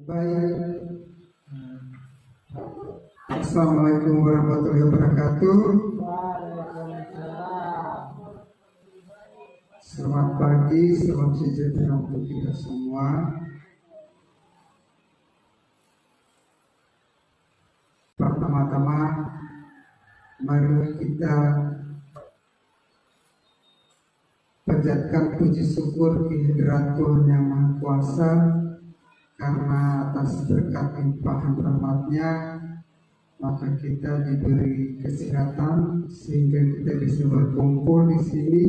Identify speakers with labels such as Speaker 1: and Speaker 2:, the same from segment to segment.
Speaker 1: Baik, Assalamualaikum warahmatullahi wabarakatuh. Selamat pagi, salam sejahtera untuk kita semua. Pertama-tama, mari kita panjatkan puji syukur kehadirat Tuhan Yang Maha Kuasa, karena atas berkat limpahan rahmat-Nya maka kita diberi kesehatan sehingga kita bisa berkumpul di sini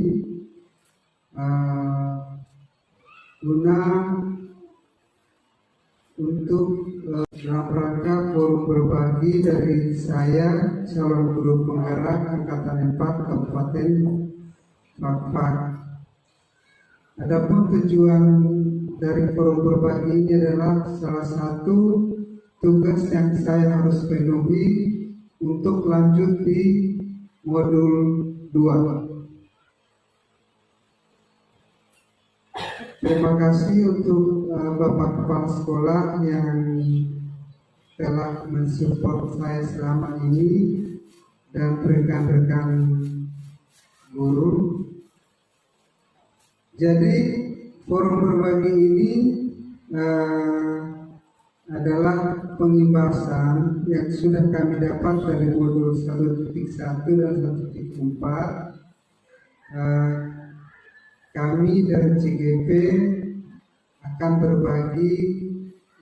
Speaker 1: guna untuk dalam rangka forum berbagi dari saya, calon guru penggerak Angkatan 4 Kabupaten Pakpak. Adapun tujuan dari forum berbagi ini adalah salah satu tugas yang saya harus penuhi untuk lanjut di modul 2. Terima kasih untuk Bapak Kepala Sekolah yang telah mensupport saya selama ini dan rekan-rekan guru. Jadi forum berbagi ini adalah pengimbasan yang sudah kami dapat dari modul 1.1 dan 1.4. Kami dari CGP akan berbagi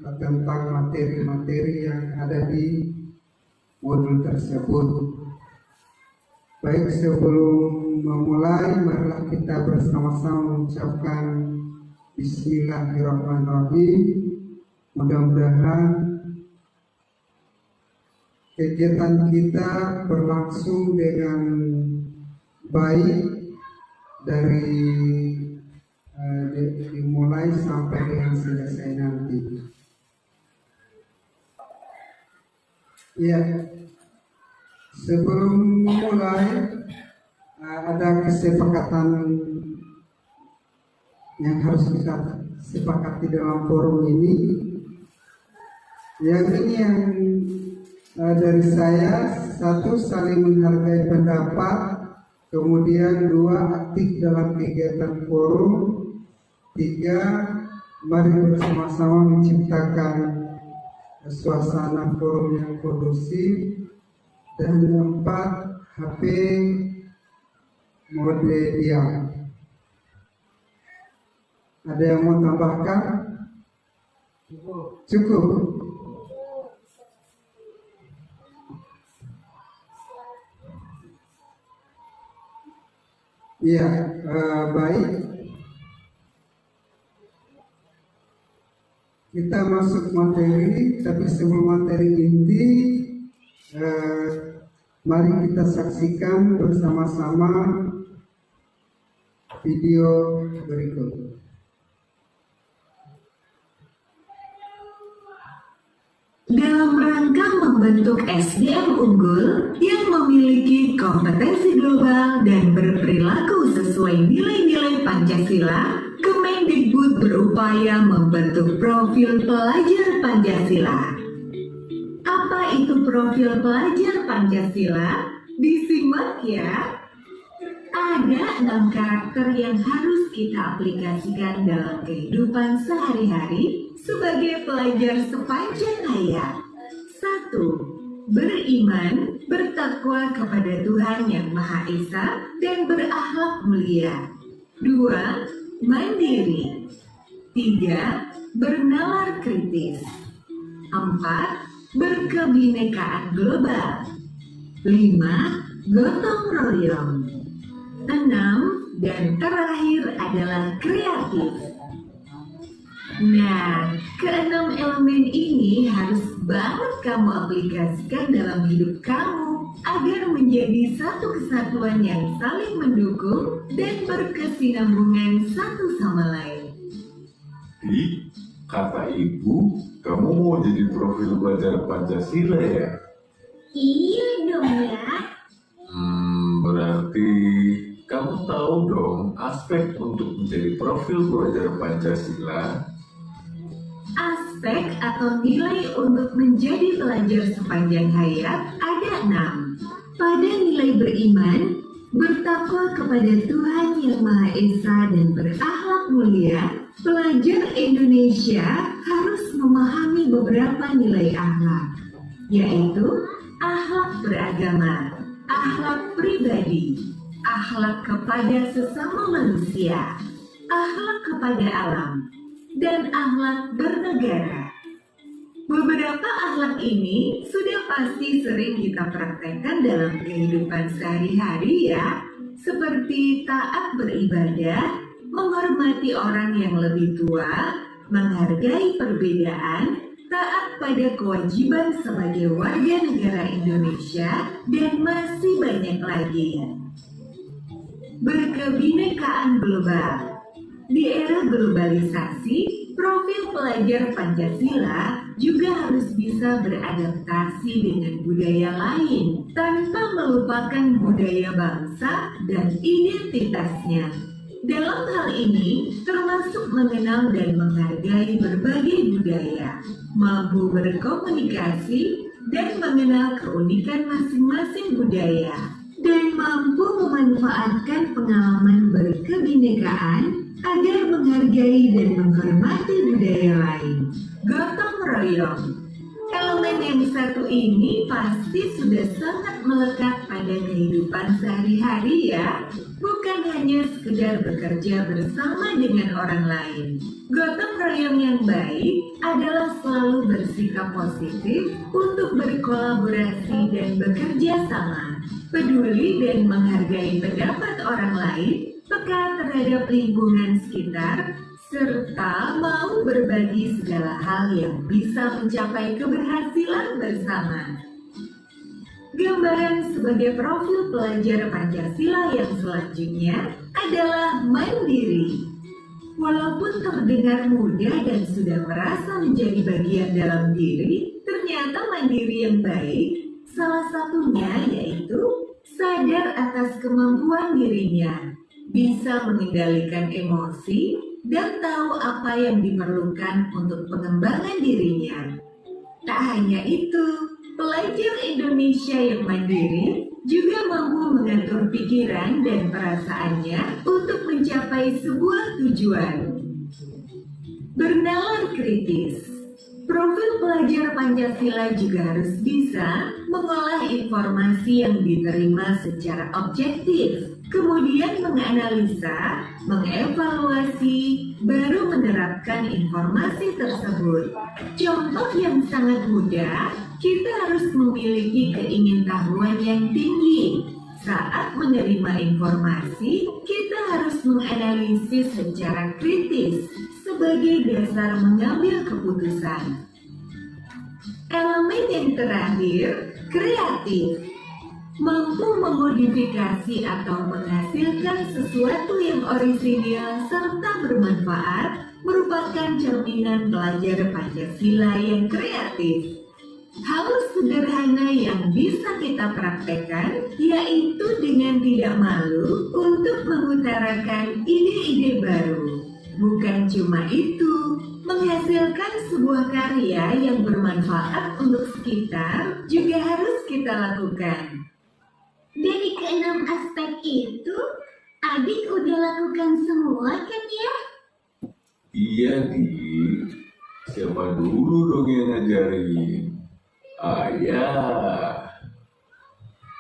Speaker 1: tentang materi-materi yang ada di modul tersebut. Baik, sebelum memulai, marilah kita bersama-sama mengucapkan Bismillahirrahmanirrahim. Mudah-mudahan kegiatan kita berlangsung dengan baik dari dimulai sampai dengan selesai nanti. Ya, sebelum mulai ada kesepakatan yang harus kita sepakati dalam forum ini. Yang ini yang dari saya, satu, saling menghargai pendapat, kemudian dua, aktif dalam kegiatan forum, tiga, mari bersama-sama menciptakan suasana forum yang kondusif, dan empat, HP mode diam. Ada yang mau tambahkan? Cukup. Ya, baik. Kita masuk materi, tapi sebelum materi inti, mari kita saksikan bersama-sama video berikut.
Speaker 2: Dalam rangka membentuk SDM unggul yang memiliki kompetensi global dan berperilaku sesuai nilai-nilai Pancasila, Kemendikbud berupaya membentuk profil pelajar Pancasila. Apa itu profil pelajar Pancasila? Disimak ya. Ada 6 karakter yang harus kita aplikasikan dalam kehidupan sehari-hari sebagai pelajar sepanjang hayat. 1. Beriman, bertakwa kepada Tuhan Yang Maha Esa dan berakhlak mulia. 2. Mandiri. 3. Bernalar kritis. 4. Berkebinekaan global. 5. Gotong royong. 6. Dan terakhir adalah kreatif. Nah, keenam elemen ini harus banget kamu aplikasikan dalam hidup kamu agar menjadi satu kesatuan yang saling mendukung dan berkesinambungan satu sama lain.
Speaker 3: Kata ibu, kamu mau jadi profil pelajar Pancasila ya?
Speaker 4: Iya dong ya.
Speaker 3: Berarti kamu tahu dong aspek untuk menjadi profil pelajar Pancasila?
Speaker 2: Aspek aspek atau nilai untuk menjadi pelajar sepanjang hayat ada 6. Pada nilai beriman, bertakwa kepada Tuhan Yang Maha Esa dan berakhlak mulia, pelajar Indonesia harus memahami beberapa nilai akhlak, yaitu akhlak beragama, akhlak pribadi, akhlak kepada sesama manusia, akhlak kepada alam, dan akhlak bernegara. Beberapa akhlak ini sudah pasti sering kita praktekkan dalam kehidupan sehari-hari ya, seperti taat beribadah, menghormati orang yang lebih tua, menghargai perbedaan, taat pada kewajiban sebagai warga negara Indonesia, dan masih banyak lagi. Berkebinekaan global. Di era globalisasi, profil pelajar Pancasila juga harus bisa beradaptasi dengan budaya lain tanpa melupakan budaya bangsa dan identitasnya. Dalam hal ini, termasuk mengenal dan menghargai berbagai budaya, mampu berkomunikasi dan mengenal keunikan masing-masing budaya, dan mampu memanfaatkan pengalaman berkebinekaan agar menghargai dan menghormati budaya lain. Gotong royong. Elemen yang satu ini pasti sudah sangat melekat pada kehidupan sehari-hari ya, bukan hanya sekedar bekerja bersama dengan orang lain. Gotong royong yang baik adalah selalu bersikap positif untuk berkolaborasi dan bekerja sama, peduli dan menghargai pendapat orang lain, peka terhadap lingkungan sekitar, serta mau berbagi segala hal yang bisa mencapai keberhasilan bersama. Gambaran sebagai profil pelajar Pancasila yang selanjutnya adalah mandiri. Walaupun terdengar mudah dan sudah merasa menjadi bagian dalam diri, ternyata mandiri yang baik salah satunya yaitu sadar atas kemampuan dirinya, bisa mengendalikan emosi, dan tahu apa yang diperlukan untuk pengembangan dirinya. Tak hanya itu, pelajar Indonesia yang mandiri juga mampu mengatur pikiran dan perasaannya untuk mencapai sebuah tujuan. Bernalar kritis. Profil pelajar Pancasila juga harus bisa mengolah informasi yang diterima secara objektif, kemudian menganalisa, mengevaluasi, baru menerapkan informasi tersebut. Contoh yang sangat mudah, kita harus memiliki keingintahuan yang tinggi. Saat menerima informasi, kita harus menganalisis secara kritis sebagai dasar mengambil keputusan. Elemen yang terakhir, kreatif. Mampu memodifikasi atau menghasilkan sesuatu yang orisinil serta bermanfaat merupakan cerminan pelajar Pancasila yang kreatif. Hal sederhana yang bisa kita praktekkan yaitu dengan tidak malu untuk mengutarakan ide-ide baru. Bukan cuma itu, menghasilkan sebuah karya yang bermanfaat untuk sekitar juga harus kita lakukan.
Speaker 4: Dari ke-6 aspek itu, adik udah lakukan semua kan ya?
Speaker 3: Iya, Di. Siapa dulu dong yang ngajarin? Ayah.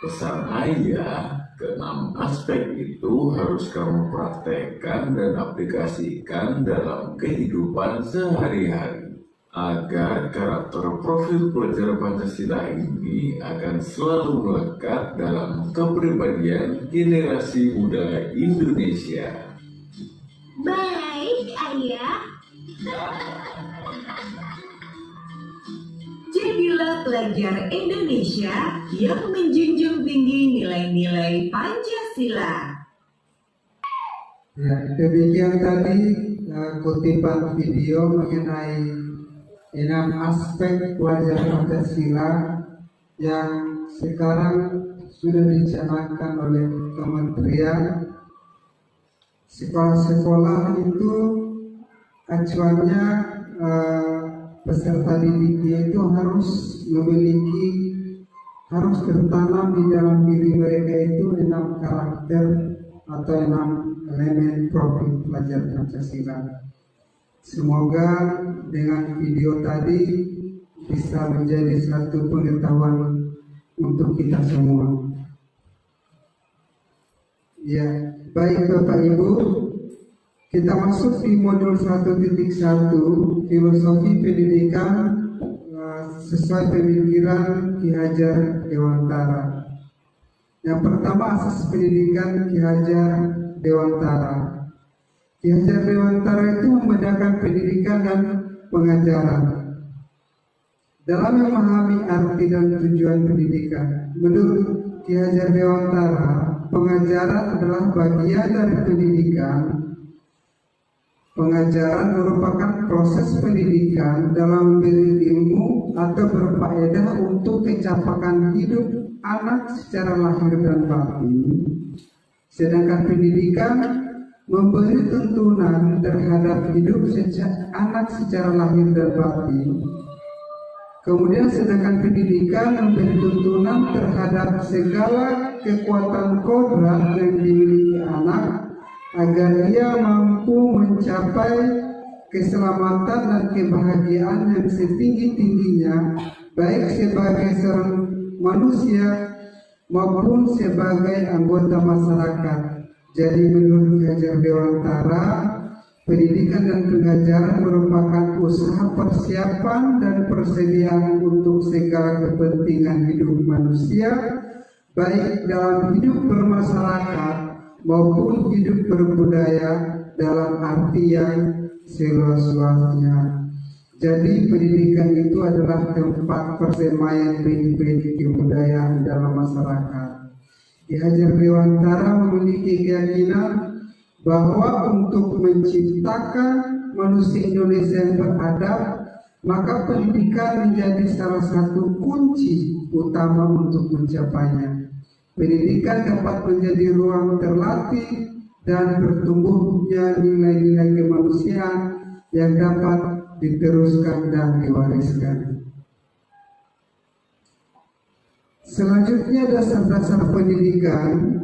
Speaker 3: Pesan ayah, ke-6 aspek itu harus kamu praktekkan dan aplikasikan dalam kehidupan sehari-hari, agar karakter profil pelajar Pancasila ini akan selalu melekat dalam kepribadian generasi muda Indonesia.
Speaker 4: Baik, Ayah.
Speaker 2: Jadilah pelajar Indonesia yang menjunjung tinggi nilai-nilai Pancasila.
Speaker 1: Ya, demikian tadi kutipan video mengenai 6 aspek pelajar Pancasila yang sekarang sudah dicanangkan oleh Kementerian. Sekolah-sekolah itu acuannya peserta didiknya itu harus tertanam di dalam diri mereka itu 6 karakter atau 6 elemen profil pelajar Pancasila. Semoga dengan video tadi bisa menjadi satu pengetahuan untuk kita semua. Ya, baik Bapak Ibu, kita masuk di modul 1.1 filosofi pendidikan sesuai pemikiran Ki Hajar Dewantara. Yang pertama, asas pendidikan Ki Hajar Dewantara. Ki Hajar Dewantara itu membedakan pendidikan dan pengajaran. Dalam memahami arti dan tujuan pendidikan, menurut Ki Hajar Dewantara, pengajaran adalah bagian dari pendidikan. Pengajaran merupakan proses pendidikan dalam memberi ilmu atau berfaedah untuk kecapakan hidup anak secara lahir dan batin. Sedangkan pendidikan memberi tuntunan terhadap hidup anak secara lahir dan batin. Kemudian sedangkan pendidikan memberi tuntunan terhadap segala kekuatan kodrat yang dimiliki anak agar ia mampu mencapai keselamatan dan kebahagiaan yang setinggi-tingginya, baik sebagai seorang manusia maupun sebagai anggota masyarakat. Jadi menurut Ki Hajar Dewantara, pendidikan dan pengajaran merupakan usaha persiapan dan persediaan untuk segala kepentingan hidup manusia, baik dalam hidup bermasyarakat maupun hidup berbudaya dalam arti yang seluas-luasnya. Jadi pendidikan itu adalah tempat persemaian benih-benih kebudayaan dalam masyarakat. Ki Hajar Dewantara memiliki keyakinan bahwa untuk menciptakan manusia Indonesia yang beradab, maka pendidikan menjadi salah satu kunci utama untuk mencapainya. Pendidikan dapat menjadi ruang terlatih dan bertumbuhnya nilai-nilai kemanusiaan yang dapat diteruskan dan diwariskan. Selanjutnya, dasar-dasar pendidikan.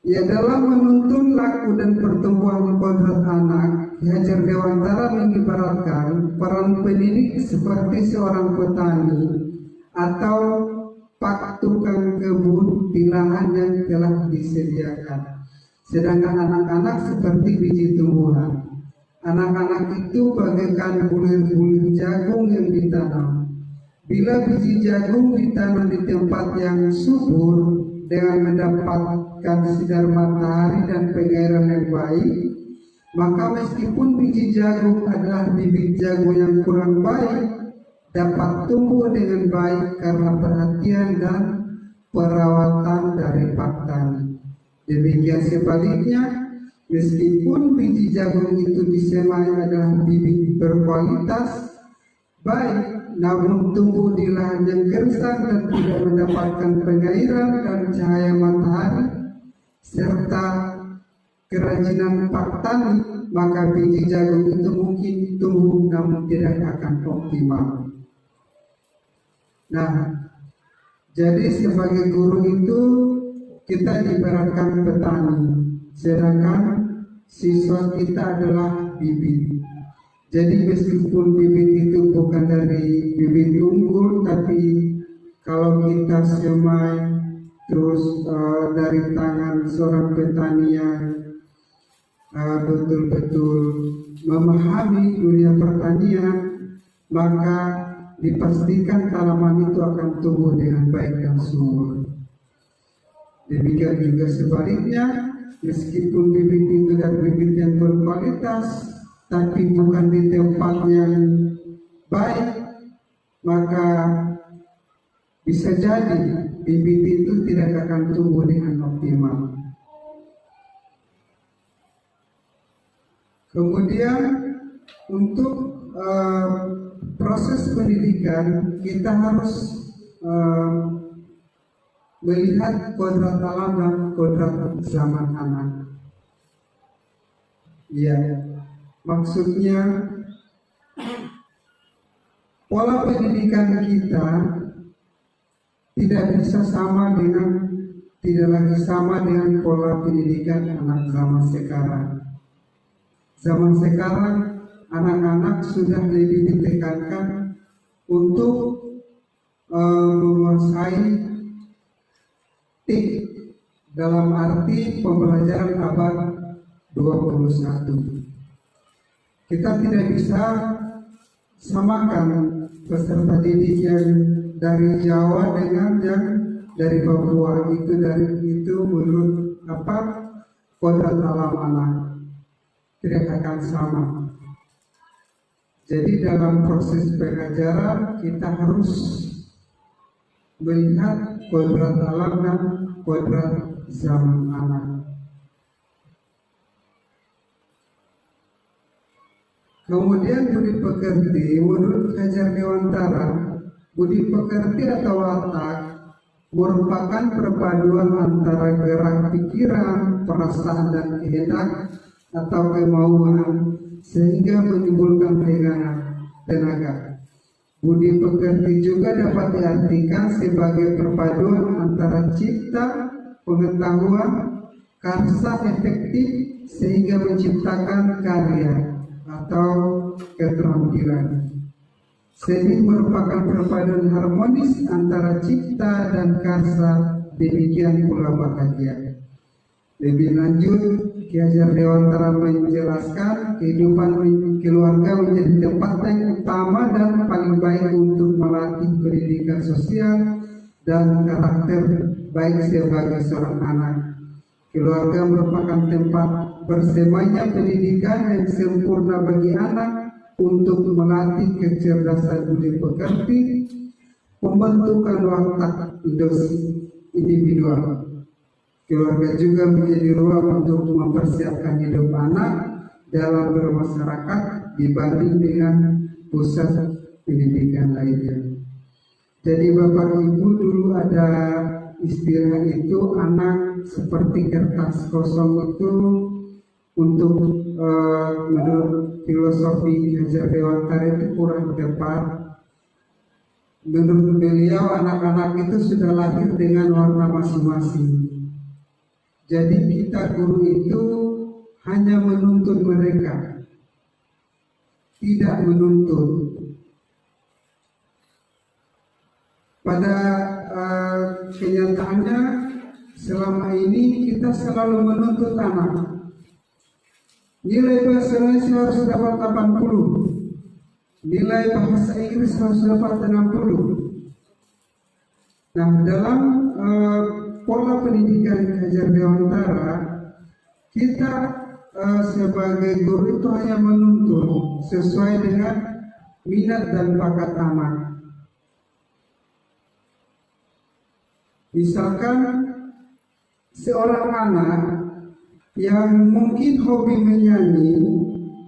Speaker 1: Ya, dalam menuntun laku dan pertumbuhan kodrat anak, Ki Hajar Dewantara mengibaratkan peran pendidik seperti seorang petani atau pak tukang kebun di lahan yang telah disediakan. Sedangkan anak-anak seperti biji tumbuhan. Anak-anak itu bagaikan bulir-bulir jagung yang ditanam. Bila biji jagung ditanam di tempat yang subur dengan mendapatkan sinar matahari dan pengairan yang baik, maka meskipun biji jagung adalah bibit jagung yang kurang baik, dapat tumbuh dengan baik karena perhatian dan perawatan dari pak tani. Demikian sebaliknya, meskipun biji jagung itu disemai adalah bibit berkualitas baik, namun tumbuh di lahan yang gersang dan tidak mendapatkan pengairan dan cahaya matahari serta kerajinan pak tani, maka biji jagung itu mungkin tumbuh namun tidak akan optimal. Nah, jadi sebagai guru itu kita ibaratkan petani, sedangkan siswa kita adalah bibit. Jadi meskipun bibit itu bukan dari bibit unggul, tapi kalau kita semai terus dari tangan seorang petani yang betul-betul memahami dunia pertanian, maka dipastikan tanaman itu akan tumbuh dengan baik dan subur. Demikian juga sebaliknya, meskipun bibit itu dan bibit yang berkualitas, tapi bukan di tempat yang baik, maka bisa jadi bibit itu tidak akan tumbuh dengan optimal. Kemudian untuk proses pendidikan kita harus melihat kodrat alam dan kodrat zaman anak. Ya, maksudnya pola pendidikan kita tidak lagi sama dengan pola pendidikan anak zaman sekarang. Zaman sekarang anak-anak sudah lebih ditekankan untuk menguasai TIK dalam arti pembelajaran abad 21. Kita tidak bisa samakan peserta didik yang dari Jawa dengan yang dari Papua. Itu menurut kodrat alam anak tidak akan sama. Jadi dalam proses pengajaran kita harus melihat kodrat alam dan kodrat zaman anak. Kemudian budi pekerti, menurut Hajar Dewantara, budi pekerti atau watak merupakan perpaduan antara gerak pikiran, perasaan dan kehendak atau kemauan sehingga menimbulkan tenaga. Budi pekerti juga dapat diartikan sebagai perpaduan antara cipta, pengetahuan, karsa efektif sehingga menciptakan karya atau keterampilan. Seni merupakan perpaduan harmonis antara cipta dan karsa, demikian pula bahagia. Lebih lanjut, Ki Hajar Dewantara menjelaskan kehidupan keluarga menjadi tempat yang utama dan paling baik untuk melatih pendidikan sosial dan karakter baik sebagai seorang anak. Keluarga merupakan tempat bersemainya pendidikan yang sempurna bagi anak untuk melatih kecerdasan budi pekerti, pembentukan watak individual. Keluarga juga menjadi ruang untuk mempersiapkan hidup anak dalam bermasyarakat dibanding dengan pusat pendidikan lainnya. Jadi Bapak Ibu, dulu ada istilah itu anak seperti kertas kosong itu untuk menurut filosofi Hajar Dewantara itu kurang tepat. Menurut beliau anak-anak itu sudah lahir dengan warna masing-masing. Jadi kita guru itu hanya menuntun mereka, tidak menuntut. Pada kenyataannya selama ini kita selalu menuntut anak. Nilai bahasa Indonesia harus dapat 80, nilai bahasa Inggris harus dapat 60. Nah, dalam pola pendidikan Hajar Dewantara, kita sebagai guru itu hanya menuntun sesuai dengan minat dan bakat anak. Misalkan seorang anak yang mungkin hobi menyanyi,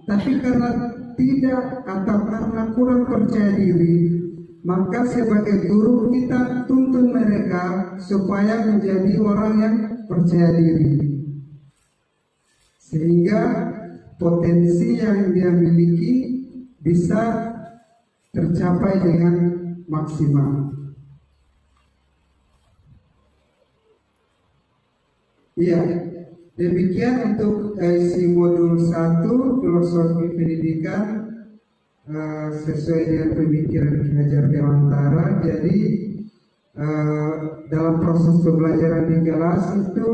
Speaker 1: tapi karena tidak atau karena kurang percaya diri, maka sebagai guru kita tuntun mereka supaya menjadi orang yang percaya diri, sehingga potensi yang dia miliki bisa tercapai dengan maksimal. Ya, demikian untuk isi modul 1 filosofi pendidikan sesuai dengan pemikiran Ki Hajar Dewantara. Jadi dalam proses pembelajaran di kelas itu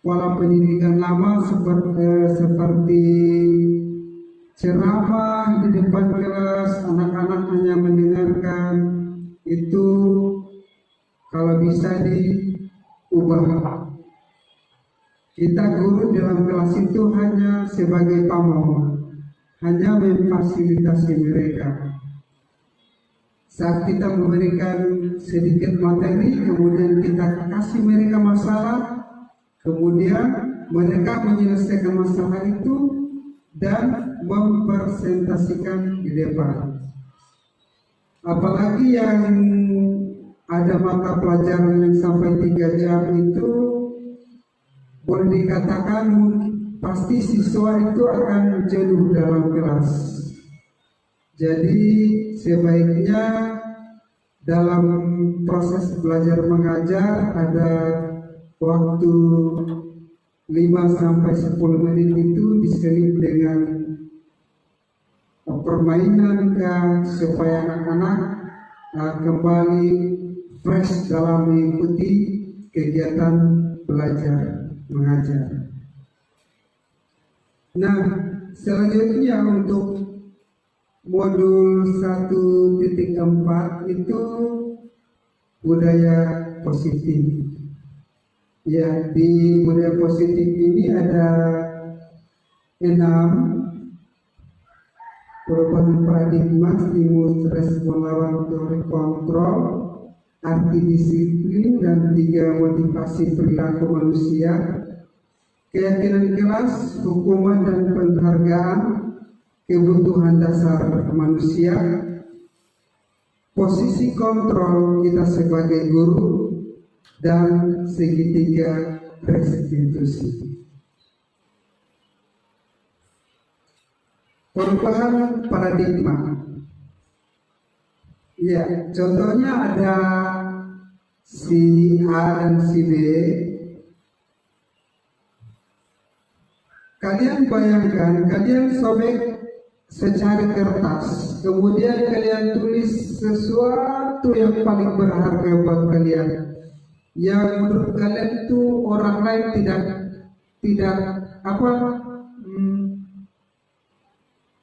Speaker 1: pola pendidikan lama seperti ceramah di depan kelas, anak-anak hanya mendengarkan, itu kalau bisa diubah. Kita guru dalam kelas itu hanya sebagai pamong, hanya memfasilitasi mereka. Saat kita memberikan sedikit materi, kemudian kita kasih mereka masalah, kemudian mereka menyelesaikan masalah itu dan mempresentasikan di depan. Apalagi yang ada mata pelajaran yang sampai 3 jam itu, boleh dikatakan pasti siswa itu akan jenuh dalam kelas. Jadi sebaiknya dalam proses belajar mengajar ada waktu 5 sampai 10 menit itu diseling dengan permainan supaya anak-anak kembali fresh dalam mengikuti kegiatan belajar mengajar. Nah, selanjutnya untuk modul 1.4 itu budaya positif. Ya, di budaya positif ini ada 6: perubahan paradigma, stimulus, respon, lawan, teori kontrol, arti disiplin, dan 3 motivasi perilaku manusia, keyakinan kelas, hukuman dan penghargaan, kebutuhan dasar manusia, posisi kontrol kita sebagai guru, dan segitiga restitusi. Perubahan paradigma. Ya, contohnya ada si A dan si B. Kalian bayangkan, kalian sobek secari kertas, kemudian kalian tulis sesuatu yang paling berharga buat kalian, yang menurut kalian itu orang lain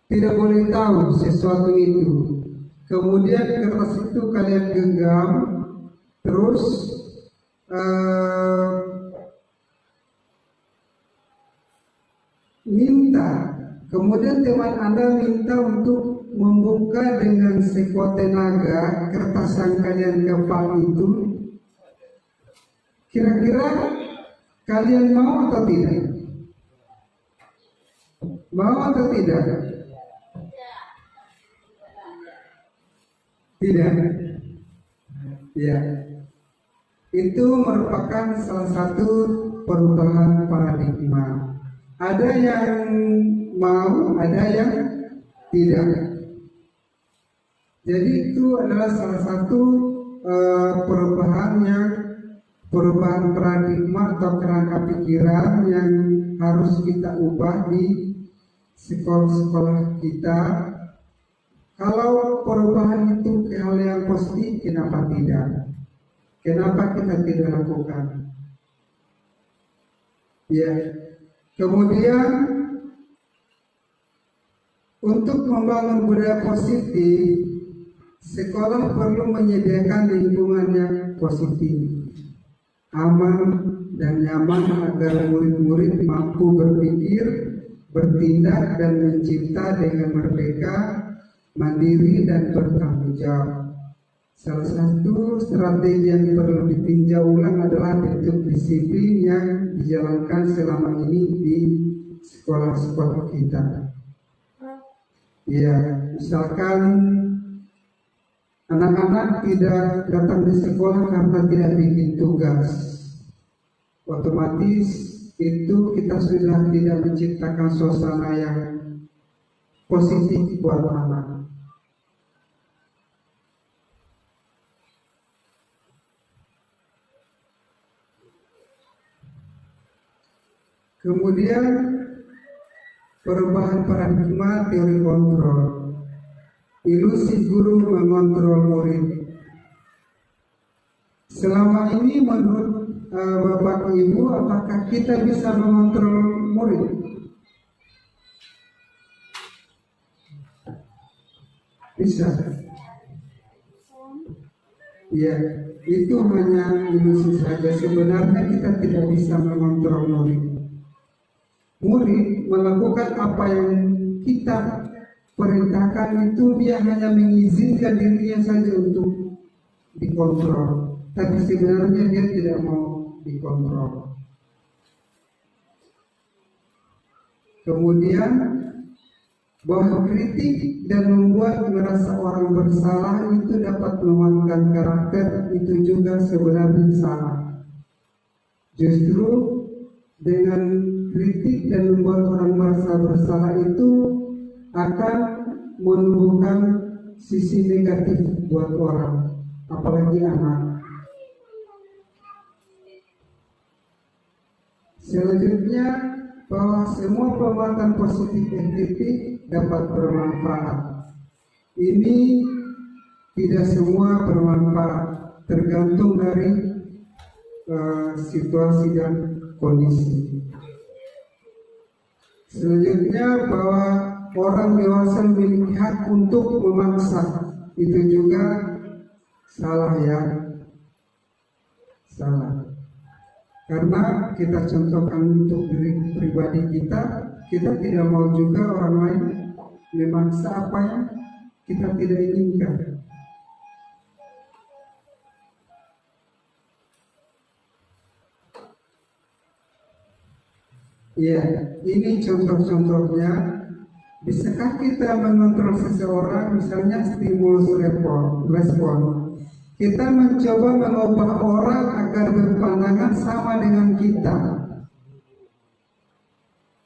Speaker 1: tidak boleh tahu sesuatu itu. Kemudian kertas itu kalian genggam, terus minta. Kemudian teman Anda minta untuk membuka dengan sekuat tenaga kertas yang kalian genggam itu. Kira-kira kalian mau atau tidak? Mau atau tidak? Tidak. Ya. Itu merupakan salah satu perubahan paradigma. Ada yang mau, ada yang tidak. Jadi itu adalah salah satu perubahan paradigma atau kerangka pikiran yang harus kita ubah di sekolah-sekolah kita. Kalau perubahan itu hal yang positif, kenapa tidak? Kenapa kita tidak lakukan? Ya. Kemudian untuk membangun budaya positif, sekolah perlu menyediakan lingkungan yang positif, aman dan nyaman agar murid-murid mampu berpikir, bertindak dan mencipta dengan merdeka, mandiri dan bertanggung jawab. Salah satu strategi yang perlu ditinjau ulang adalah bentuk disiplin yang dijalankan selama ini di sekolah-sekolah kita. Ya, misalkan anak-anak tidak datang di sekolah karena tidak bikin tugas, otomatis itu kita sudah tidak menciptakan suasana yang positif buat anak. Kemudian perubahan paradigma teori kontrol, ilusi guru mengontrol murid. Selama ini menurut Bapak Ibu, apakah kita bisa mengontrol murid? Bisa. Ya, itu hanya ilusi saja. Sebenarnya kita tidak bisa mengontrol murid. Murid melakukan apa yang kita perintahkan itu, dia hanya mengizinkan dirinya saja untuk dikontrol, tapi sebenarnya dia tidak mau dikontrol. Kemudian bahwa kritik dan membuat merasa orang bersalah itu dapat melemahkan karakter, itu juga sebenarnya salah. Justru dengan kritik dan membuat orang merasa bersalah itu akan menumbuhkan sisi negatif buat orang, apalagi anak. Selanjutnya, bahwa semua perbuatan positif NTP dapat bermanfaat. Ini tidak semua bermanfaat, tergantung dari situasi dan kondisi. Selanjutnya, bahwa orang dewasa memiliki hak untuk memaksa, itu juga salah ya, salah. Karena kita contohkan untuk diri pribadi kita tidak mau juga orang lain memaksa apa yang kita tidak inginkan. Ya, ini contoh-contohnya. Bisakah kita mengontrol seseorang, misalnya stimulus respon? Kita mencoba mengubah orang agar berpandangan sama dengan kita.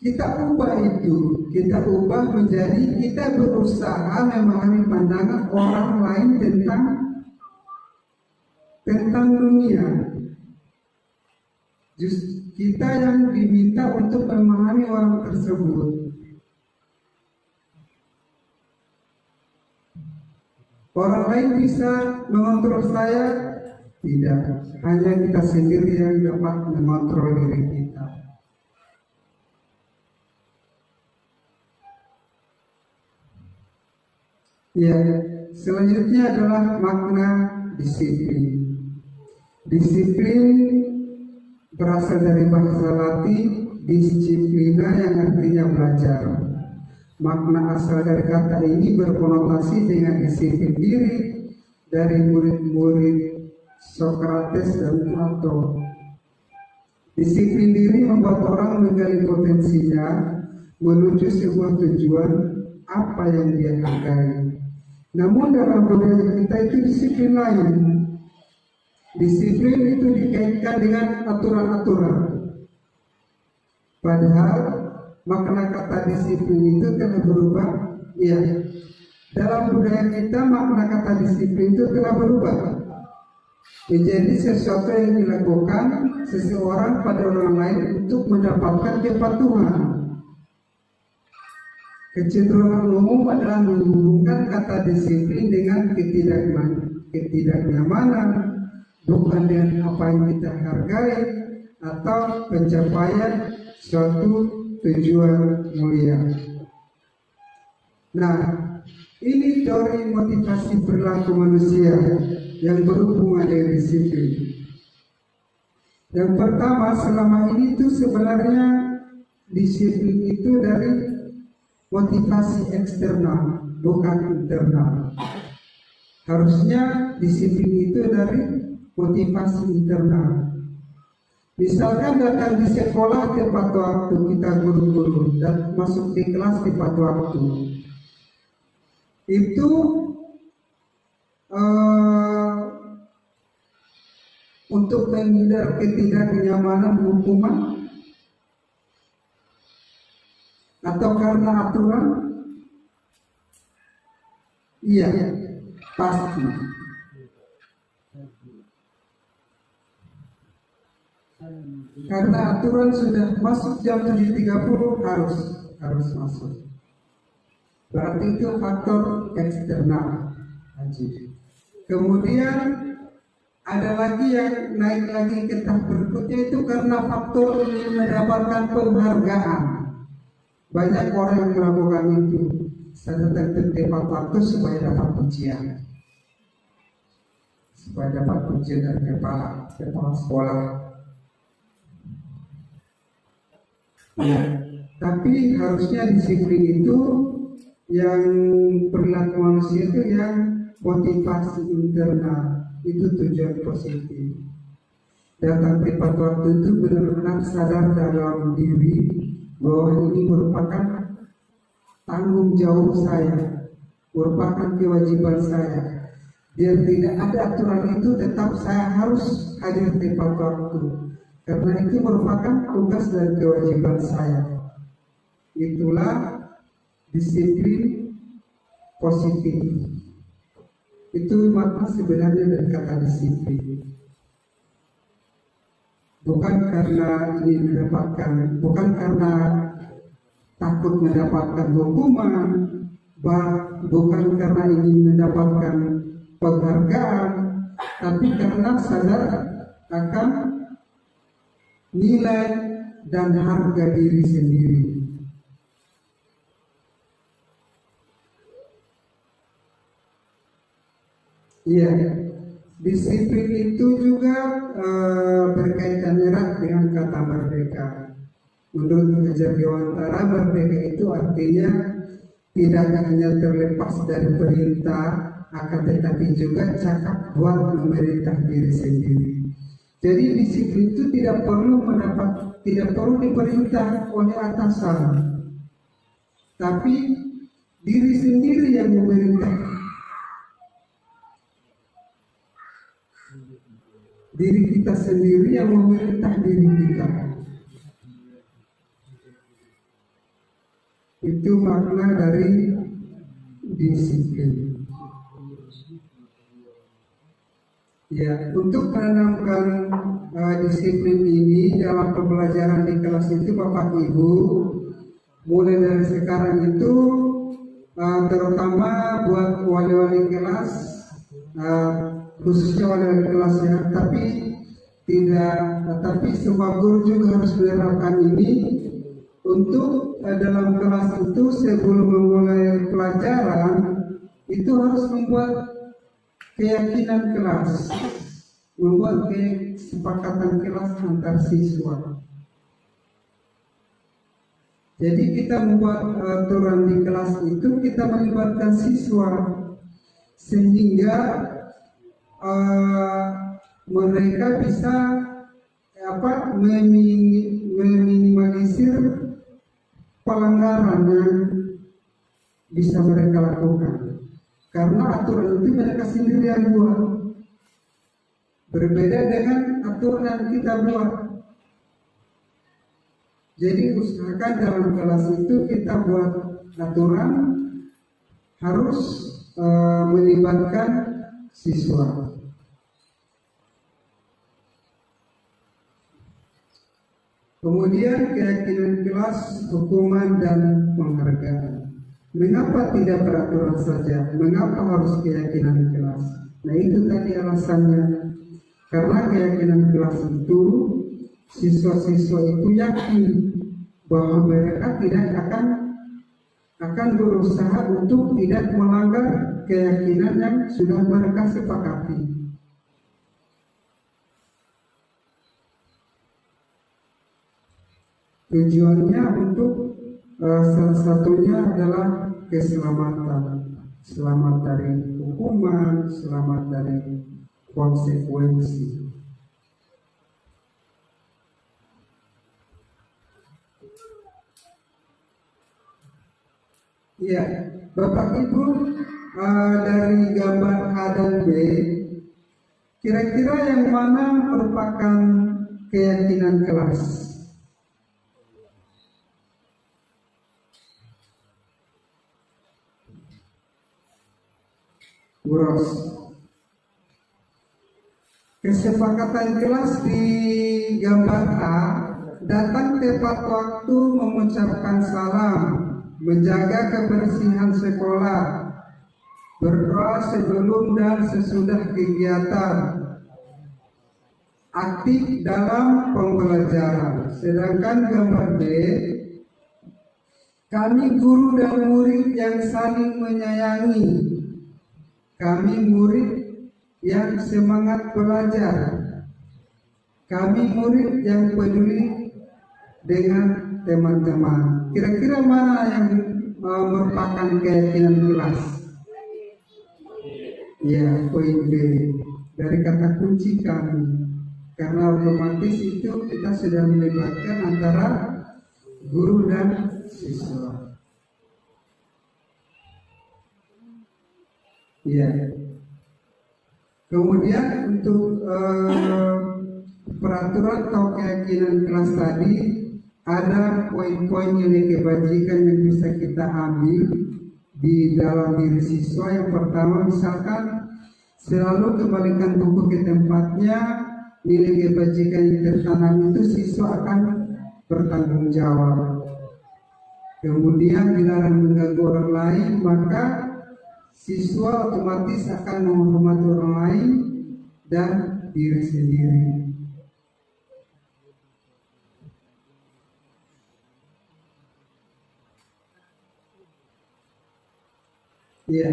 Speaker 1: Kita ubah itu, kita ubah menjadi kita berusaha memahami pandangan orang lain tentang dunia. Justru kita yang diminta untuk memahami orang tersebut. Orang lain bisa mengontrol saya? Tidak, hanya kita sendiri yang dapat mengontrol diri kita. Ya, selanjutnya adalah makna disiplin. Disiplin berasal dari bahasa Latin disciplina yang artinya belajar. Makna asal dari kata ini berkonotasi dengan disiplin diri dari murid-murid Socrates dan Plato. Disiplin diri membuat orang menggali potensinya menuju sebuah tujuan apa yang dia hargai. Namun dalam budaya kita itu disiplin lain. Disiplin itu dikaitkan dengan aturan-aturan. Padahal makna kata disiplin itu telah berubah. Ya, dalam budaya kita makna kata disiplin itu telah berubah menjadi sesuatu yang dilakukan seseorang pada orang lain untuk mendapatkan kepatuhan. Kecenderungan umum adalah menghubungkan kata disiplin dengan ketidaknyamanan, bukan dengan apa yang kita hargai atau pencapaian suatu tujuan mulia. Nah, ini teori motivasi perilaku manusia yang berhubungan dengan disiplin. Yang pertama, selama ini itu sebenarnya disiplin itu dari motivasi eksternal, bukan internal. Harusnya disiplin itu dari motivasi internal. Misalkan datang di sekolah tepat waktu, kita guru-guru dan masuk di kelas tepat waktu. Itu untuk menghindar ketidaknyamanan hukuman atau karena aturan? Iya, pasti. Karena aturan sudah masuk jam 7.30 harus masuk. Berarti itu faktor eksternal. Kemudian ada lagi yang naik lagi ke tahap berikutnya itu karena faktor mendapatkan penghargaan. Banyak orang yang melakukan itu. Saya datang tepat waktu supaya dapat pujian. Supaya dapat pujian dari kepala sekolah. Ya, tapi harusnya disiplin itu yang perilaku manusia itu yang motivasi internal, itu tujuan positif. Datang tepat waktu itu benar-benar sadar dalam diri bahwa ini merupakan tanggung jawab saya, merupakan kewajiban saya. Biar tidak ada aturan itu, tetap saya harus hadir tepat waktu. Karena itu merupakan tugas dan kewajiban saya. Itulah disiplin positif. Itu makna sebenarnya dari kata disiplin. Bukan karena ingin mendapatkan, bukan karena takut mendapatkan hukuman, bukan karena ingin mendapatkan penghargaan, tapi karena sadar akan nilai dan harga diri sendiri. Iya, disiplin itu juga berkaitan erat dengan kata merdeka. Menurut Hajar Dewantara, merdeka itu artinya tidak hanya terlepas dari perintah, akan tetapi juga cakap buat memerintah diri sendiri. Jadi disiplin itu tidak perlu diperintah oleh atasan, tapi diri sendiri yang memerintah. Diri kita sendiri yang memerintah diri kita. Itu makna dari disiplin. Ya, untuk menanamkan disiplin ini dalam pembelajaran di kelas itu, Bapak Ibu, mulai dari sekarang itu terutama buat wali-wali kelas, khususnya wali-wali kelas ya, tapi semua guru juga harus menerapkan ini untuk dalam kelas itu sebelum memulai pelajaran itu harus membuat keyakinan kelas, membuat kesepakatan kelas antar siswa. Jadi kita membuat aturan di kelas itu kita melibatkan siswa sehingga mereka bisa meminimalisir pelanggaran yang bisa mereka lakukan, karena aturan itu mereka sendiri yang buat, berbeda dengan aturan yang kita buat. Jadi usahakan dalam kelas itu kita buat aturan harus melibatkan siswa. Kemudian keyakinan kelas, hukuman dan penghargaan. Mengapa tidak peraturan saja? Mengapa harus keyakinan kelas? Nah itu tadi alasannya. Karena keyakinan kelas itu siswa-siswa itu yakin bahwa mereka tidak akan berusaha untuk tidak melanggar keyakinan yang sudah mereka sepakati. Tujuannya untuk salah satunya adalah keselamatan, selamat dari hukuman, selamat dari konsekuensi. Ya, Bapak Ibu, dari gambar A dan B, kira-kira yang mana merupakan keyakinan kelas? Buros. Kesepakatan kelas di gambar A, datang tepat waktu, mengucapkan salam, menjaga kebersihan sekolah, berdoa sebelum dan sesudah kegiatan, aktif dalam pembelajaran. Sedangkan gambar B, kami guru dan murid yang saling menyayangi, kami murid yang semangat belajar, kami murid yang peduli dengan teman-teman. Kira-kira mana yang merupakan keyakinan kelas? Ya, poin B dari kata kunci kami. Karena otomatis itu kita sudah melibatkan antara guru dan siswa. Ya. Kemudian untuk peraturan atau keyakinan kelas tadi, ada poin-poin nilai kebajikan yang bisa kita ambil di dalam diri siswa. Yang pertama, misalkan selalu kembalikan buku ke tempatnya, nilai kebajikan yang tertanam itu siswa akan bertanggung jawab. Kemudian dilarang mengganggu orang lain, maka siswa otomatis akan menghormati orang lain dan diri sendiri. Ya,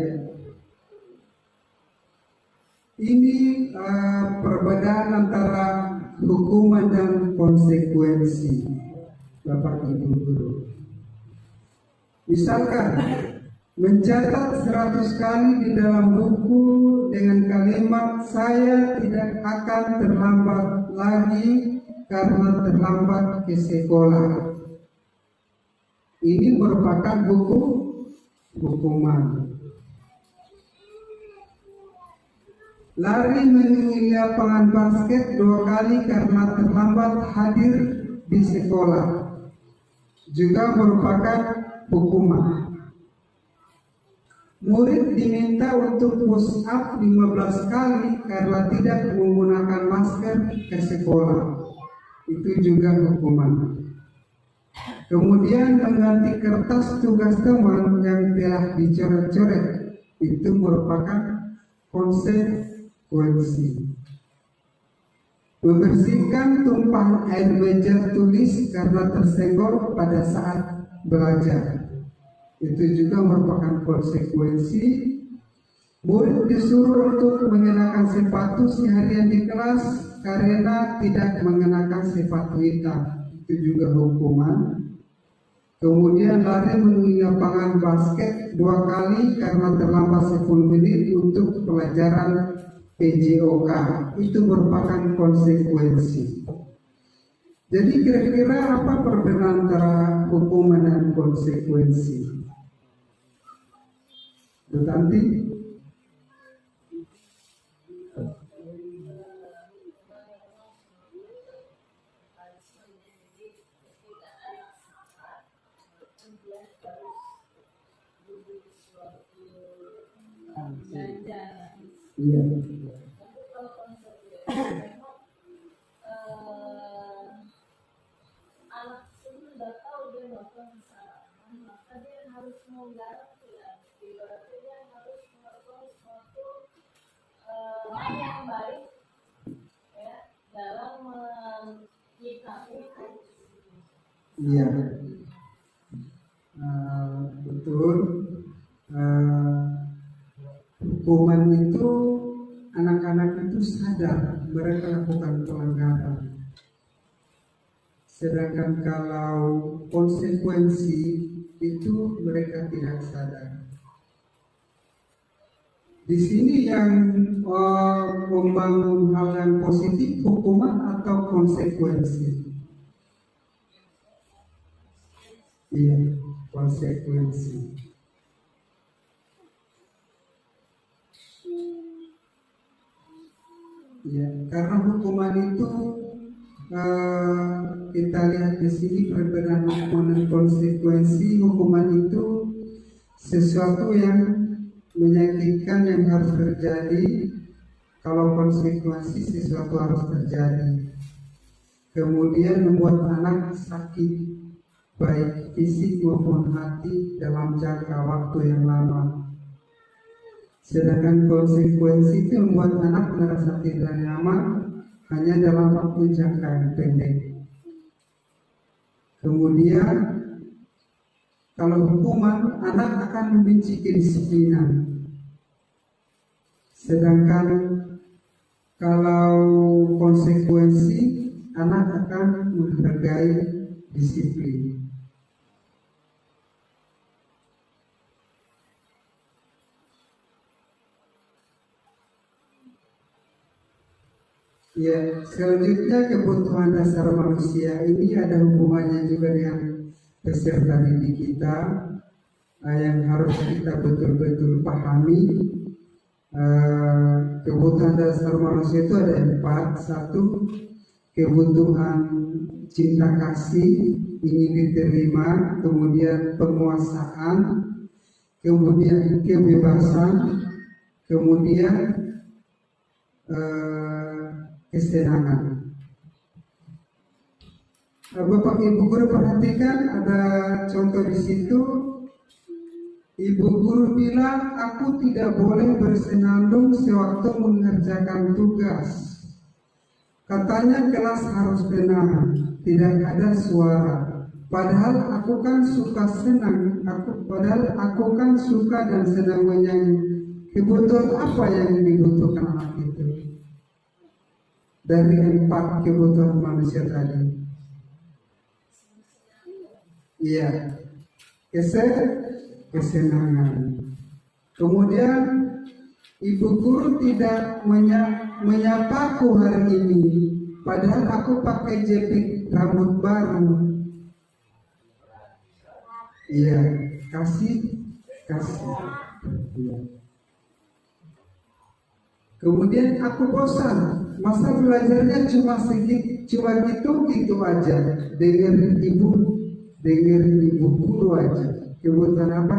Speaker 1: ini perbedaan antara hukuman dan konsekuensi, Bapak Ibu guru. Misalkan mencatat 100 kali di dalam buku dengan kalimat saya tidak akan terlambat lagi karena terlambat ke sekolah. Ini merupakan hukuman. Lari mengelilingi lapangan basket 2 kali karena terlambat hadir di sekolah juga merupakan hukuman. Murid diminta untuk push up 15 kali karena tidak menggunakan masker ke sekolah. Itu juga hukuman. Kemudian mengganti kertas tugas teman yang telah dicoret-coret, itu merupakan konsekuensi. Membersihkan tumpahan air meja tulis karena tersenggol pada saat belajar, itu juga merupakan konsekuensi. Murid disuruh untuk mengenakan sepatu seharian di kelas karena tidak mengenakan sepatu hitam, itu juga hukuman. Kemudian lari menuju lapangan basket 2 kali karena terlambat 10 menit untuk pelajaran PJOK, itu merupakan konsekuensi. Jadi kira-kira apa perbedaan antara hukuman dan konsekuensi? Bu Tanti? Iya.
Speaker 5: Anak sudah tahu dia melakukan kesalahan, maka dia harus menggarap ya. Berarti dia harus melakukan suatu hal yang baik ya dalam menyikapi.
Speaker 1: Iya. Betul. Hukuman itu anak-anak itu sadar mereka lakukan pelanggaran. Sedangkan kalau konsekuensi itu mereka tidak sadar. Di sini yang membangun hal yang positif, hukuman atau konsekuensi? Iya, konsekuensi. Ya, karena hukuman itu kita lihat di sini perbedaan hukuman dan konsekuensi. Hukuman itu sesuatu yang menyakitkan yang harus terjadi. Kalau konsekuensi sesuatu harus terjadi. Kemudian membuat anak sakit baik fisik maupun hati dalam jangka waktu yang lama. Sedangkan konsekuensi itu membuat anak merasa tidak nyaman hanya dalam waktu jangka yang pendek. Kemudian kalau hukuman, anak akan membenci kedisiplinan. Sedangkan kalau konsekuensi, anak akan menghargai disiplin. Ya, selanjutnya kebutuhan dasar manusia ini ada hubungannya juga dengan peserta didik kita yang harus kita betul-betul pahami. Kebutuhan dasar manusia itu ada 4. 1, kebutuhan cinta kasih, ingin diterima, kemudian penguasaan, kemudian kebebasan, kemudian kesenangan. Bapak Ibu guru perhatikan ada contoh di situ. Ibu guru bilang aku tidak boleh bersenandung sewaktu mengerjakan tugas. Katanya kelas harus tenang, tidak ada suara. Padahal aku kan suka senang, aku kan suka dan senang menyanyi. Kebutuhan apa yang dibutuhkan anak itu? Dari 4 kebutuhan manusia tadi. Iya, kesenangan. Kemudian ibu guru tidak menyapaku hari ini, padahal aku pakai jepit rambut baru. Iya, kasih. Iya. Kemudian aku bosan, masa belajarnya cuma gitu aja, dengerin ibu guru aja. Kebutuhan apa?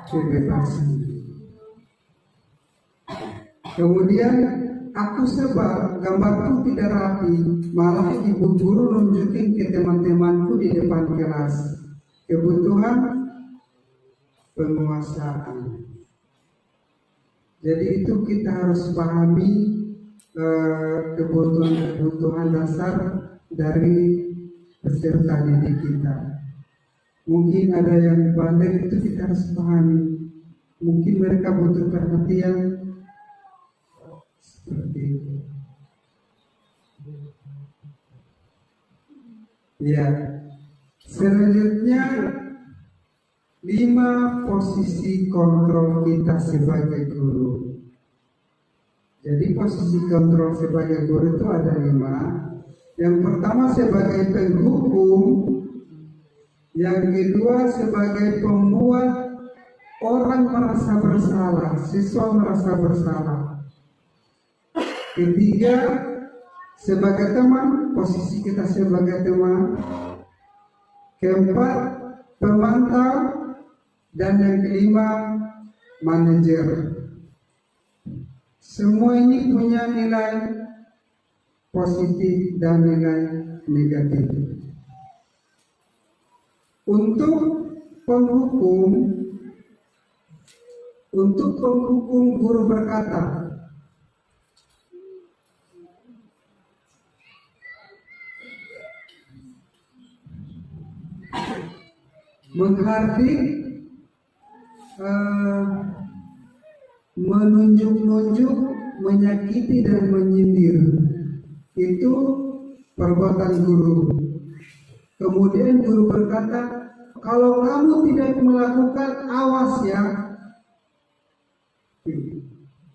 Speaker 1: Kebebasan. Kemudian aku sebab gambarku tidak rapi, malah ibu guru nunjukin ke teman-temanku di depan kelas. Kebutuhan penguasaan. Jadi itu kita harus pahami kebutuhan dasar dari peserta didik kita. Mungkin ada yang bandel, itu kita harus pahami. Mungkin mereka butuh perhatian seperti itu. Ya, selanjutnya 5 posisi kontrol kita sebagai guru. Jadi posisi kontrol sebagai guru itu ada 5. Yang pertama sebagai penghukum, yang kedua sebagai pembuat orang merasa bersalah, siswa merasa bersalah. Ketiga sebagai teman, posisi kita sebagai teman. Keempat pemantau, dan yang kelima manajer. Semua ini punya nilai positif dan nilai negatif. Untuk penghukum guru berkata, menghardik, menunjuk-nunjuk, menyakiti dan menyindir, itu perbuatan guru. Kemudian guru berkata, kalau kamu tidak melakukan, awas ya.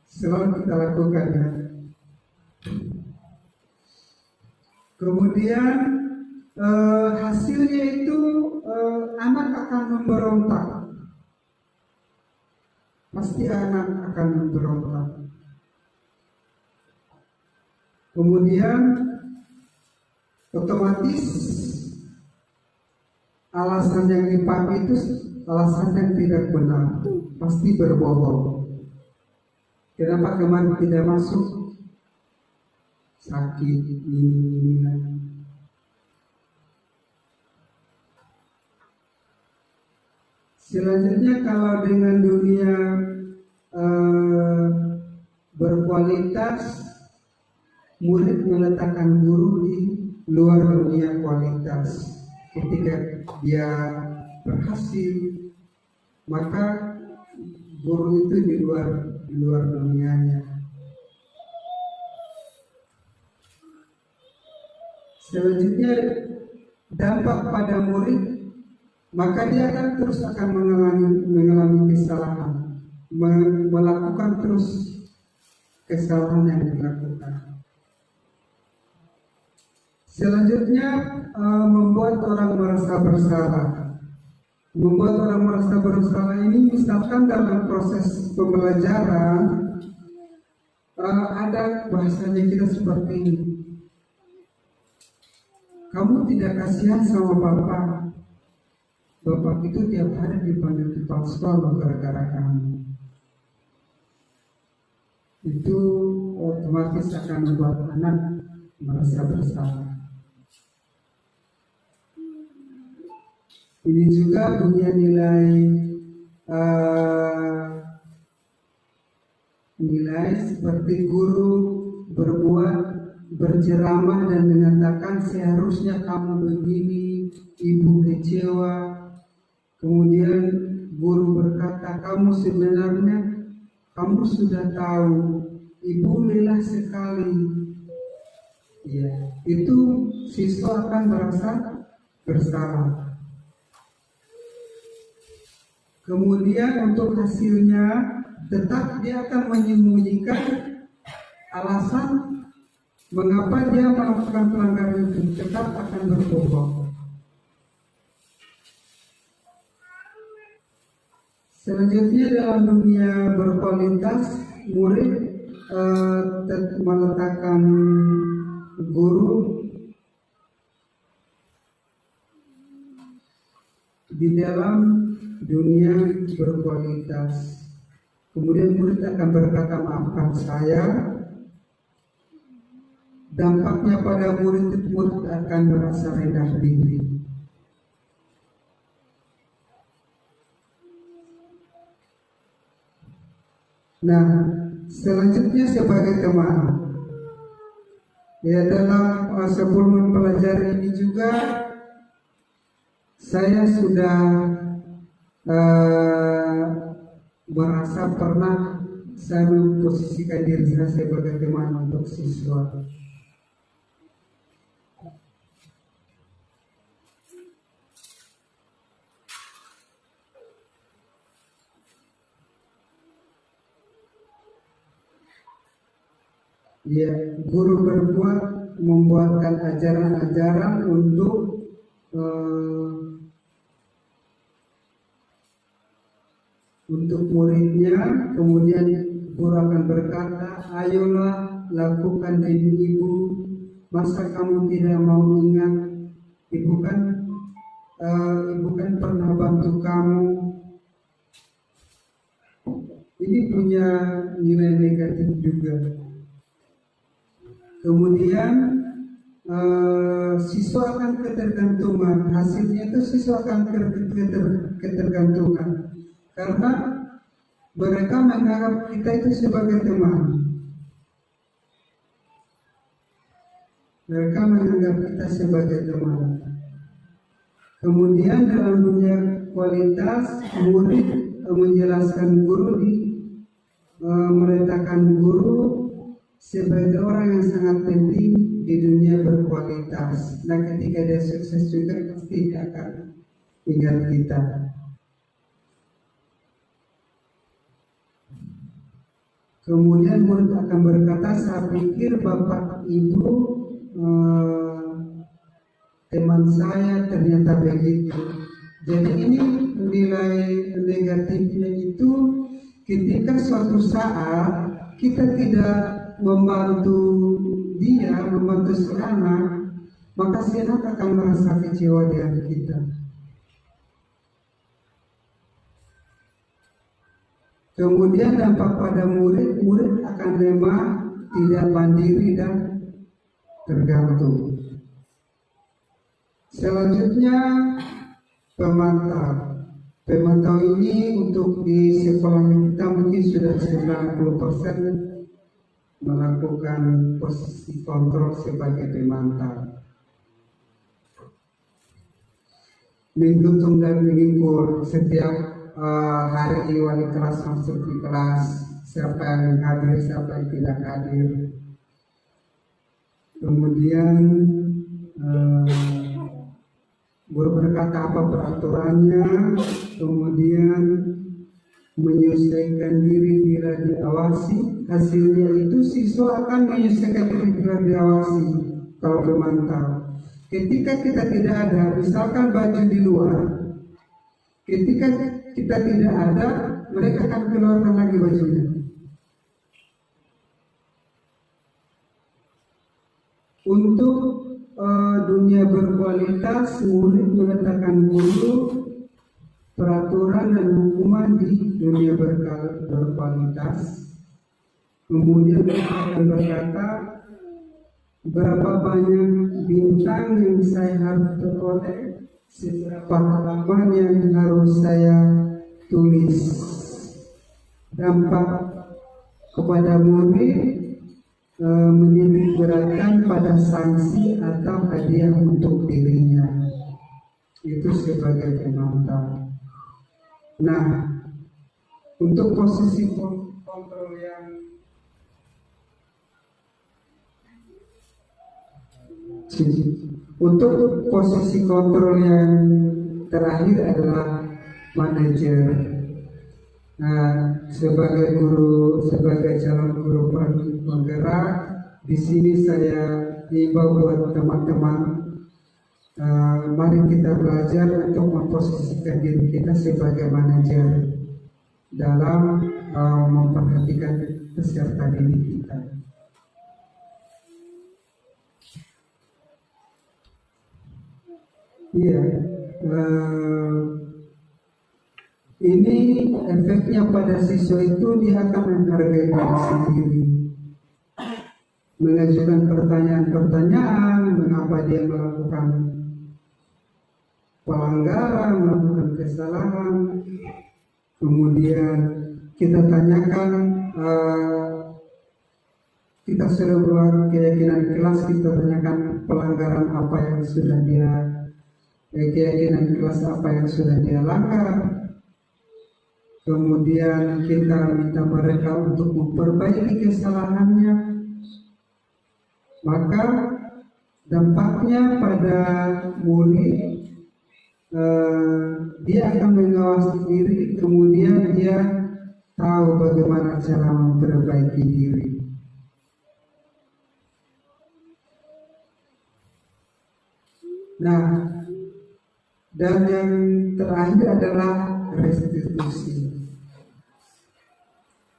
Speaker 1: Selalu kita lakukan ya. Kemudian hasilnya itu anak akan memberontak. Pasti anak akan memberontak. Kemudian otomatis alasan yang dipakai itu alasan yang tidak benar, pasti berbohong. Kenapa kemarin tidak masuk? Sakit ini. Selanjutnya kalau dengan dunia berkualitas, murid meletakkan guru di luar dunia kualitas. Ketika dia berhasil, maka guru itu di luar dunianya. Selanjutnya dampak pada murid, maka dia akan mengalami kesalahan, melakukan terus kesalahan yang dilakukan. Selanjutnya membuat orang merasa bersalah. Membuat orang merasa bersalah ini misalkan dalam proses pembelajaran ada bahasanya kita seperti ini. Kamu tidak kasihan sama bapak. Bapak itu tiap hari dipanggil kepala sekolah gara-gara kamu. Itu otomatis akan membuat anak merasa bersalah. Ini juga punya nilai seperti guru berceramah dan mengatakan seharusnya kamu begini, ibu kecewa. Kemudian guru berkata, kamu sebenarnya kamu sudah tahu, ibu lelah sekali. Ya, itu siswa akan merasa bersalah. Kemudian untuk hasilnya tetap dia akan menyembunyikan alasan mengapa dia melakukan pelanggaran itu, tetap akan berbohong. Selanjutnya dalam dunia berkualitas, murid meletakkan guru di dalam dunia berkualitas. Kemudian murid akan berkata, maafkan saya. Dampaknya pada murid akan merasa rendah diri. Nah, selanjutnya sebagai teman, ya dalam sebelum mempelajari ini juga saya sudah merasa pernah saya memposisikan diri saya sebagai teman untuk siswa. Ya, guru membuatkan ajaran-ajaran untuk muridnya. Kemudian guru akan berkata, ayolah lakukan demi ibu. Masa kamu tidak mau ingat? Ibu kan pernah bantu kamu. Ini punya nilai negatif juga. Kemudian siswa akan ketergantungan. Hasilnya itu siswa akan ketergantungan karena mereka menganggap kita itu sebagai teman. Mereka menganggap kita sebagai teman. Kemudian dalam dunia kualitas, murid menjelaskan guru meletakkan guru sebagai orang yang sangat penting di dunia berkualitas. Nah, ketika dia sukses juga pasti dia akan ingat kita. Kemudian murid akan berkata, saya pikir bapak ibu teman saya ternyata begitu. Jadi ini nilai negatifnya itu ketika suatu saat kita tidak membantu dia, membantu si anak, maka si anak akan merasa kecewa dengan kita. Kemudian dampak pada murid akan lemah, tidak mandiri dan tergantung. Selanjutnya pemantau. Pemantau ini untuk di sekolah kita mungkin sudah 90% melakukan posisi kontrol sebagai pemantau. Minggu tunggal minggu setiap hari wali kelas masuk di kelas, siapa yang hadir, siapa yang tidak hadir. Kemudian guru berkata apa peraturannya, kemudian menyesuaikan diri bila diawasi. Hasilnya itu siswa akan menyesuaikan diri bila diawasi kalau pemantau. Ketika kita tidak ada, misalkan baju di luar, ketika kita tidak ada, mereka akan keluarkan lagi bajunya. Untuk dunia berkualitas, murid meletakkan guru, peraturan dan hukuman di dunia berkualitas. Kemudian kita akan berkata, berapa banyak bintang yang saya harus peroleh, seberapa halaman yang harus saya tulis. Dampak kepada murid menitik beratkan pada sanksi atau hadiah untuk dirinya. Itu sebagai penonton. Nah, untuk posisi kontrol yang terakhir adalah manajer. Nah, sebagai guru, sebagai calon guru penggerak, di sini saya himbau buat teman-teman, mari kita belajar untuk memposisikan diri kita sebagai manajer dalam memperhatikan peserta didik kita. Iya, ini efeknya pada siswa itu dia akan menghargai diri sendiri, mengajukan pertanyaan-pertanyaan mengapa dia melakukan pelanggaran, melakukan kesalahan. Kemudian kita tanyakan, kita sudah keluar keyakinan kelas, kita tanyakan pelanggaran apa yang sudah dia, keyakinan kelas apa yang sudah dia langgar. Kemudian kita minta mereka untuk memperbaiki kesalahannya. Maka dampaknya pada murid, dia akan mengawasi diri, kemudian dia tahu bagaimana cara memperbaiki diri. Nah, dan yang terakhir adalah restitusi.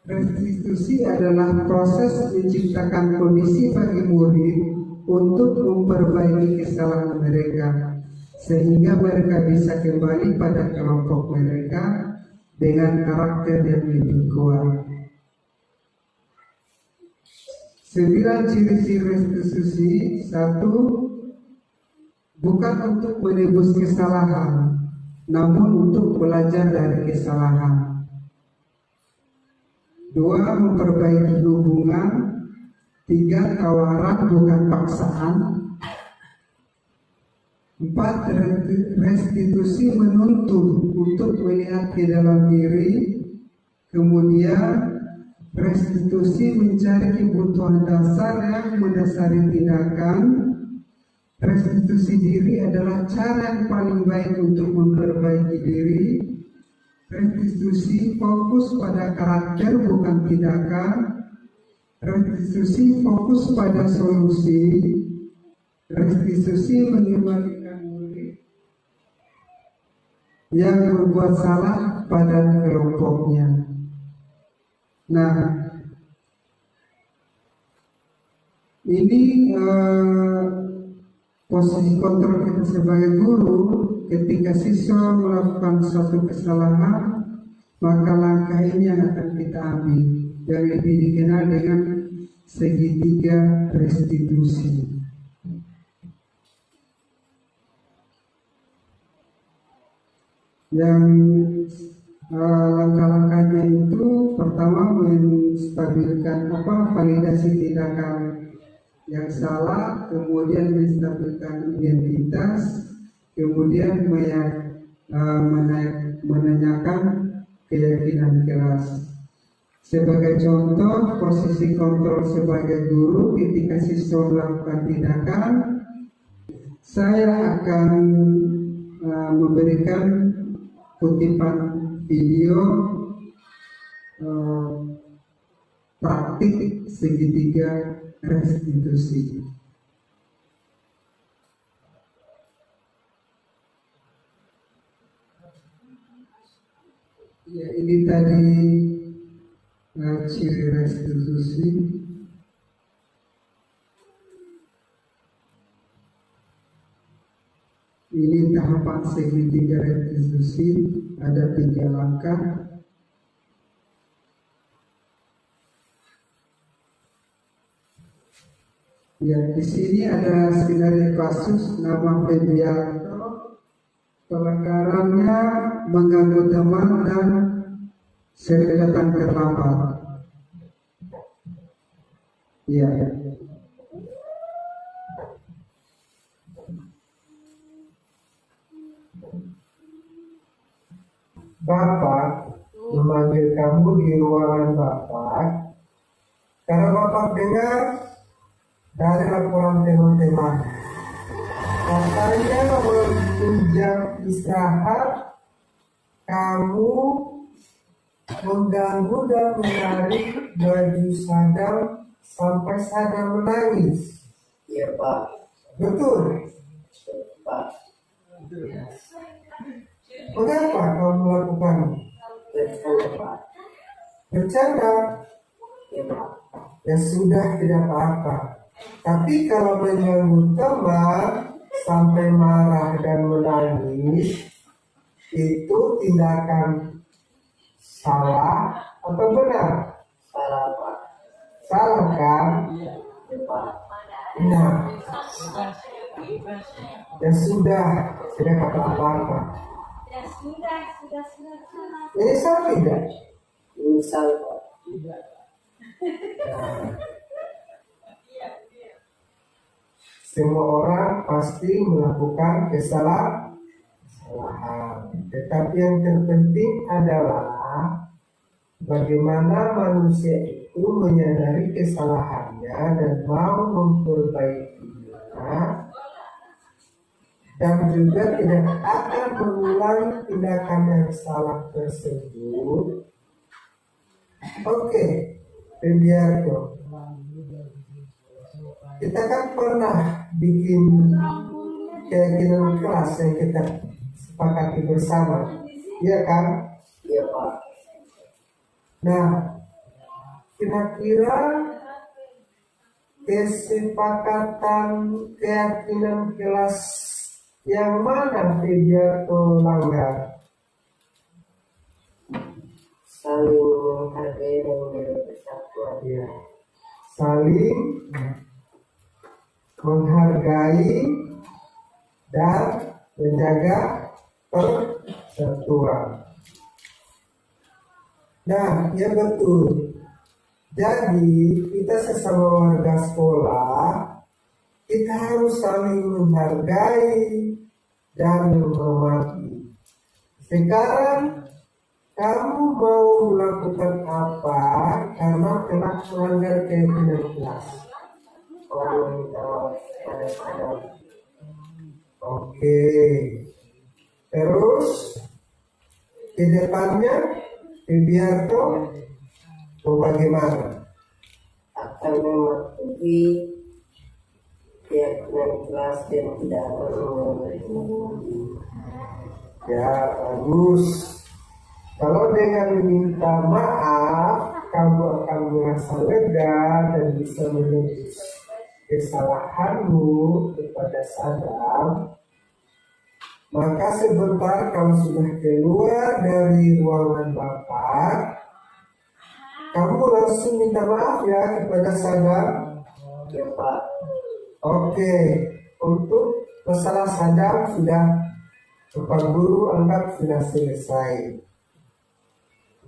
Speaker 1: Restitusi adalah proses menciptakan kondisi bagi murid untuk memperbaiki kesalahan mereka, sehingga mereka bisa kembali pada kelompok mereka dengan karakter yang lebih kuat. 9 ciri-ciri restitusi. 1. Bukan untuk menebus kesalahan, namun untuk belajar dari kesalahan. 2. Memperbaiki hubungan. 3. Tawaran bukan paksaan. 4. Restitusi menuntun untuk melihat ke dalam diri. Kemudian restitusi mencari kebutuhan dasar yang mendasari tindakan. Restitusi diri adalah cara yang paling baik untuk memperbaiki diri. Restitusi fokus pada karakter bukan tindakan. Restitusi fokus pada solusi. Restitusi mengembalikan murid yang berbuat salah pada kelompoknya. Nah, ini posisi kontrol kita sebagai guru. Ketika siswa melakukan suatu kesalahan, maka langkah ini yang akan kita ambil, yang lebih dikenal dengan segitiga restitusi. Yang langkah-langkahnya itu, pertama menstabilkan validasi tindakan yang salah, kemudian menstabilkan identitas, kemudian menanyakan keyakinan kelas. Sebagai contoh, posisi kontrol sebagai guru ketika siswa melakukan tindakan, saya akan memberikan kutipan video praktik segitiga restitusi. Ya, ini tadi ciri restitusi. Ini tahapan segitiga restitusi, ada 3 langkah. Ya, di sini ada skenario kasus nama Febrianto, pelanggarannya mengganggu teman dan sering datang terlambat. Ya. Bapak memanggil kamu di ruangan Bapak karena Bapak dengar dari laporan teman-teman katanya waktu jam istirahat kamu mengganggu dan menarik baju Sadam sampai Sadam menangis.
Speaker 6: Iya Pak.
Speaker 1: Betul?
Speaker 6: Pak.
Speaker 1: Mengapa kamu melakukan?
Speaker 6: Bercanda Pak.
Speaker 1: Bercanda?
Speaker 6: Iya Pak.
Speaker 1: Ya sudah, tidak apa-apa. Tapi kalau mengganggu teman sampai marah dan menangis, itu tindakan salah atau benar?
Speaker 6: Salah Pak.
Speaker 1: Salah kan?
Speaker 6: Iya Pak.
Speaker 1: Nah, ya sudah, tidak apa-apa. Ini salah tidak?
Speaker 6: Misal Pak.
Speaker 1: Semua orang pasti melakukan kesalahan, tetapi yang terpenting adalah bagaimana manusia itu menyadari kesalahannya dan mau memperbaikinya, dan juga tidak akan mengulangi tindakan yang salah tersebut. Oke, Febrianto, kita kan pernah bikin keyakinan kelas yang kita sepakati bersama, iya kan?
Speaker 6: Iya Pak.
Speaker 1: Nah, kira-kira kesepakatan keyakinan kelas yang mana Febrianto langgar?
Speaker 6: Saling menghargai dan menjaga persatuan.
Speaker 1: Ya, saling menghargai dan menjaga persatuan. Nah, ya betul. Jadi kita sesama warga sekolah, kita harus saling menghargai dan menghormati. Sekarang kamu mau melakukan apa karena telah melanggar keyakinan kelas?
Speaker 6: Kamu minta pada Sadam.
Speaker 1: Oke. Terus ke depannya Febrianto mau bagaimana?
Speaker 6: Akan mematuhi keyakinan kelas dan tidak mengulangi.
Speaker 1: Ya, bagus. Kalau dengan meminta maaf, kamu akan merasa lega dan bisa menebus kesalahanmu kepada Sadam, maka sebentar kamu sudah keluar dari ruangan Bapak, kamu langsung minta maaf ya kepada Sadam.
Speaker 6: Ya Pak.
Speaker 1: Oke, untuk masalah Sadam sudah Bapak Guru anggap sudah selesai.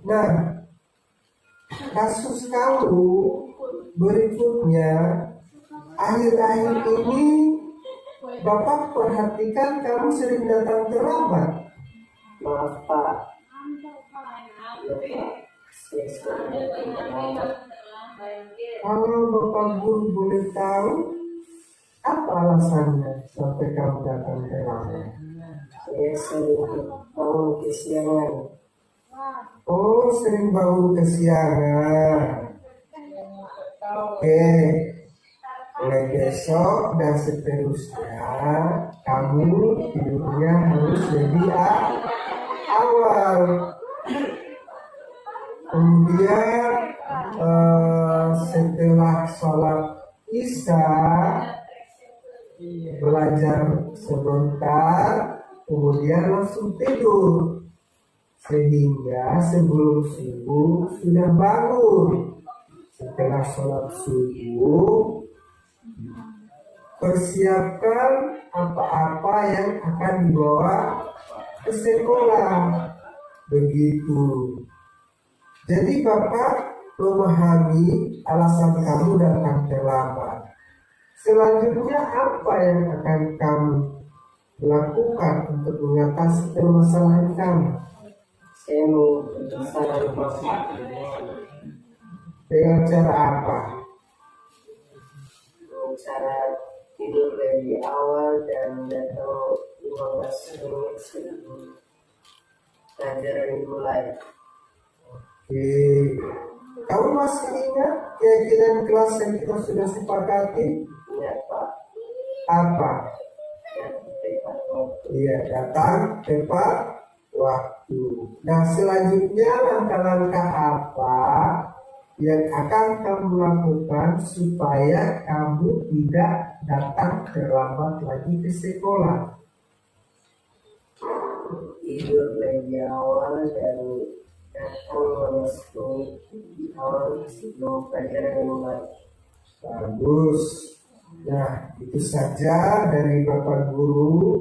Speaker 1: Nah, kasus kamu berikutnya, akhir-akhir ini Bapak perhatikan kamu sering datang terlambat.
Speaker 6: Maaf Pak. Ya Pak. Saya sering terlambat.
Speaker 1: Kalau Bapak Guru boleh tahu, apa alasannya sampai kamu datang terlambat?
Speaker 6: Saya sering bangun kesiangan.
Speaker 1: Oh, sering bangun kesiangan. Oke, mulai besok dan seterusnya kamu tidurnya harus lebih awal. Kemudian setelah sholat Isya
Speaker 6: belajar sebentar, kemudian langsung tidur. Sehingga sebelum subuh sudah bangun. Setelah sholat subuh, persiapkan apa-apa yang akan dibawa ke sekolah. Begitu. Jadi Bapak memahami alasan kamu datang terlambat. Selanjutnya apa yang akan kamu lakukan untuk mengatasi permasalahan kamu?
Speaker 7: Saya mau saran Bapak.
Speaker 6: Dengan cara apa?
Speaker 7: Cara tidur lebih awal dan datang 15 menit sebelum pelajaran dimulai.
Speaker 6: Oke. Kamu masih ingat keyakinan kelas yang kita sudah sepakati?
Speaker 7: Ya Pak.
Speaker 6: Apa?
Speaker 7: Ya, tepat waktu.
Speaker 6: Iya, datang tepat waktu. Nah, selanjutnya langkah-langkah apa yang akan kamu lakukan supaya kamu tidak datang terlambat lagi ke sekolah?
Speaker 7: Tidur lebih awal dan datang 15 menit awal sebelum pelajaran dimulai.
Speaker 6: Bagus. Nah, itu saja dari Bapak Guru.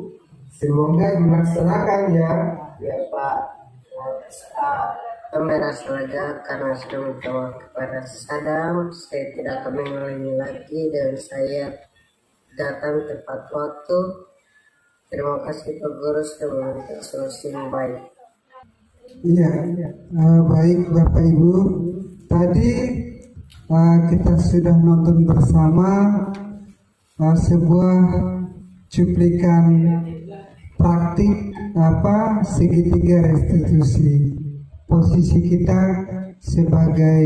Speaker 6: Semoga dilaksanakan ya.
Speaker 7: Ya Pak. Merasa lega karena sudah minta kepada Sadam. Saya tidak akan mengulangi lagi dan saya datang tepat waktu. Terima kasih Pak Guru sudah memberikan solusi yang baik.
Speaker 1: Iya, baik Bapak Ibu. Tadi kita sudah nonton bersama sebuah cuplikan praktik segitiga restitusi. Posisi kita sebagai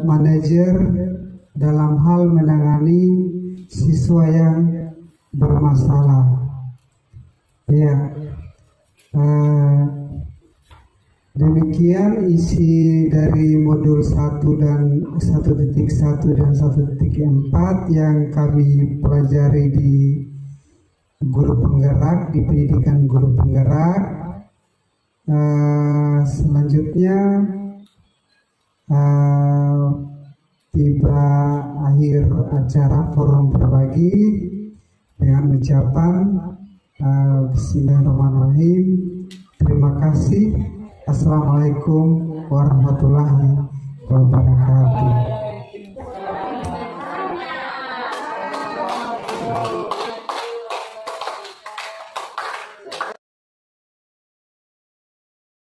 Speaker 1: manajer dalam hal menangani siswa yang bermasalah. Ya, demikian isi dari modul 1 dan 1.1 dan 1.4 yang kami pelajari di guru penggerak, di pendidikan guru penggerak. Selanjutnya tiba akhir acara forum berbagi dengan ucapan Bismillahirrahmanirrahim. Terima kasih. Assalamualaikum warahmatullahi wabarakatuh.